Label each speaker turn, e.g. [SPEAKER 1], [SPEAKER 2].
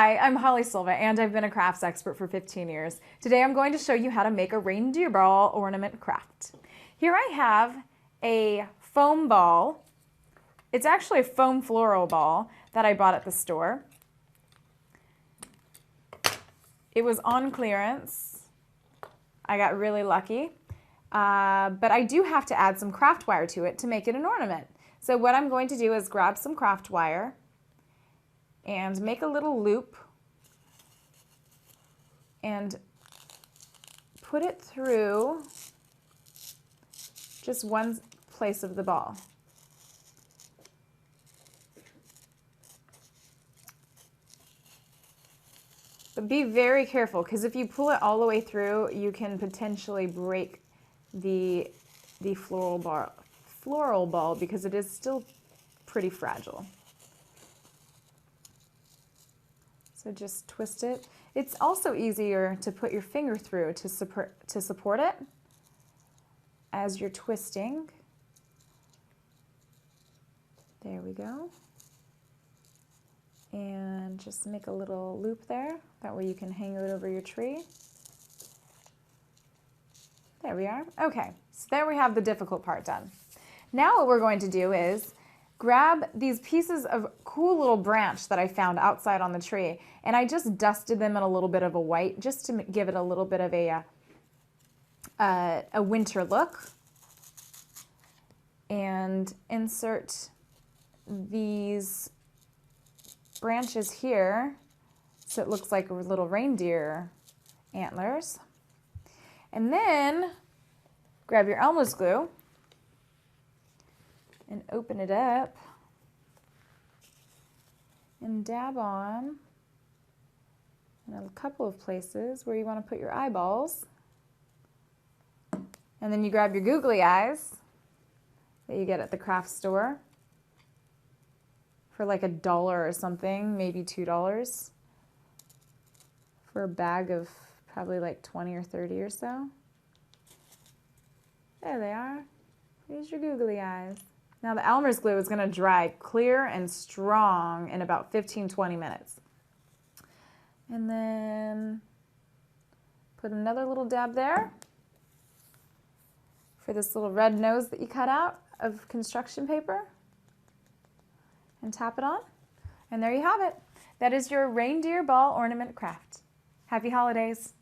[SPEAKER 1] Hi, I'm Holly Silva and I've been a crafts expert for 15 years. Today I'm going to show you how to make a reindeer ball ornament craft. Here I have a foam ball. It's actually a foam floral ball that I bought at the store. It was on clearance. I got really lucky. But I do have to add some craft wire to it to make it an ornament. So what I'm going to do is grab some craft wire and make a little loop and put it through just one place of the ball. But be very careful, because if you pull it all the way through, you can potentially break the floral ball because it is still pretty fragile. So just twist it. It's also easier to put your finger through to support it as you're twisting. There we go. And just make a little loop there. That way you can hang it over your tree. There we are. Okay, so there we have the difficult part done. Now what we're going to do is grab these pieces of cool little branch that I found outside on the tree, and I just dusted them in a little bit of a white just to give it a little bit of a winter look. And insert these branches here so it looks like little reindeer antlers. And then grab your Elmer's glue and open it up and dab on in a couple of places where you want to put your eyeballs. And then you grab your googly eyes that you get at the craft store for like $1 or something, maybe $2 for a bag of probably like 20 or 30 or so. There they are. Here's your googly eyes. Now the Elmer's glue is going to dry clear and strong in about 15-20 minutes. And then put another little dab there for this little red nose that you cut out of construction paper. And tap it on. And there you have it. That is your reindeer ball ornament craft. Happy holidays.